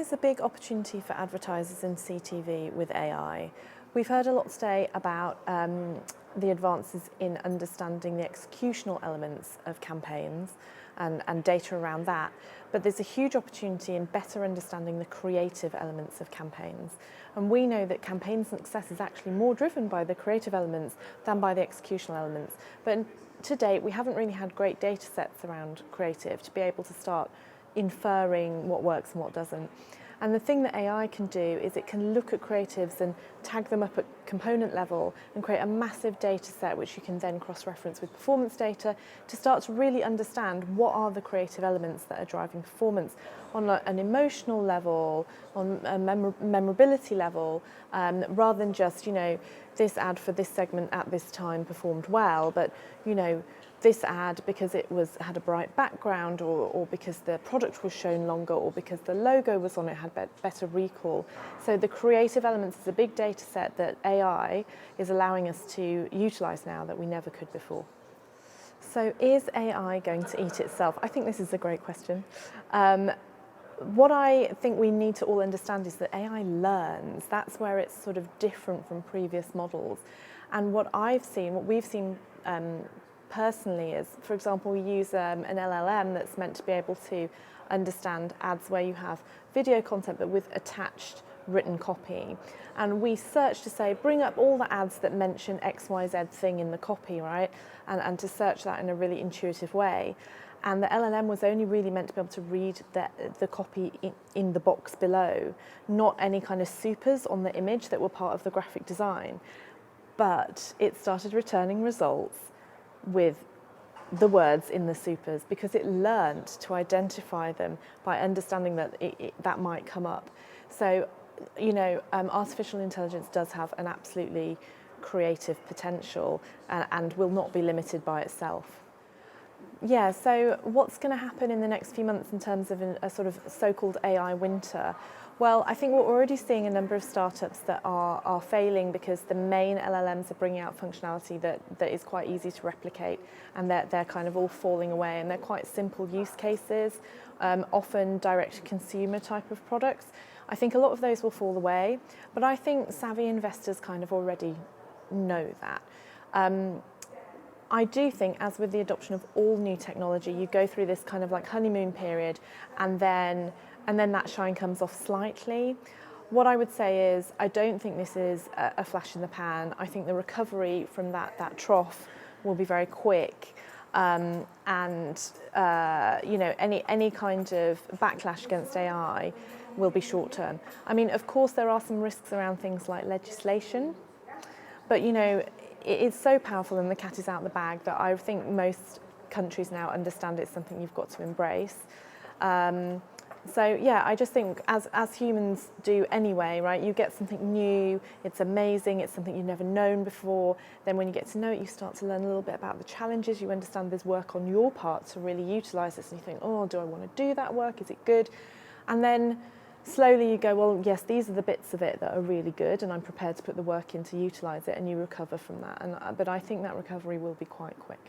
there's a big opportunity for advertisers in CTV with AI. We've heard a lot today about the advances in understanding the executional elements of campaigns and data around that, but there's a huge opportunity in better understanding the creative elements of campaigns. And we know that campaign success is actually more driven by the creative elements than by the executional elements. But to date, we haven't really had great data sets around creative to be able to start inferring what works and what doesn't. And the thing that AI can do is it can look at creatives and tag them up at component level and create a massive data set which you can then cross-reference with performance data to start to really understand what are the creative elements that are driving performance on an emotional level, on a memorability level, rather than just, this ad for this segment at this time performed well, but, this ad because it had a bright background or because the product was shown longer or because the logo was on it had better recall. So the creative elements is a big data set that AI is allowing us to utilise now that we never could before. So is AI going to eat itself? I think this is a great question. What I think we need to all understand is that AI learns. That's where it's sort of different from previous models. And what we've seen personally is, for example, we use an LLM that's meant to be able to understand ads where you have video content but with attached written copy. And we search to say, bring up all the ads that mention XYZ thing in the copy, right? And to search that in a really intuitive way. And the LLM was only really meant to be able to read the copy in the box below, not any kind of supers on the image that were part of the graphic design. But it started returning results with the words in the supers because it learned to identify them by understanding that that might come up. So, artificial intelligence does have an absolutely creative potential and will not be limited by itself. Yeah, so what's going to happen in the next few months in terms of a sort of so-called AI winter? Well, I think we're already seeing a number of startups that are failing because the main LLMs are bringing out functionality that is quite easy to replicate, and they're kind of all falling away, and they're quite simple use cases, often direct-to-consumer type of products. I think a lot of those will fall away, but I think savvy investors kind of already know that. I do think, as with the adoption of all new technology, you go through this kind of like honeymoon period, and then that shine comes off slightly. What I would say is, I don't think this is a flash in the pan. I think the recovery from that trough will be very quick, and any kind of backlash against AI will be short term. I mean, of course, there are some risks around things like legislation, but it is so powerful and the cat is out the bag that I think most countries now understand it's something you've got to embrace. So yeah, I just think as humans do anyway, right? You get something new, it's amazing, it's something you've never known before. Then when you get to know it, you start to learn a little bit about the challenges. You understand there's work on your part to really utilise this, and you think, oh, do I want to do that work? Is it good? And then slowly you go, well, yes, these are the bits of it that are really good, and I'm prepared to put the work in to utilise it, and you recover from that. But I think that recovery will be quite quick.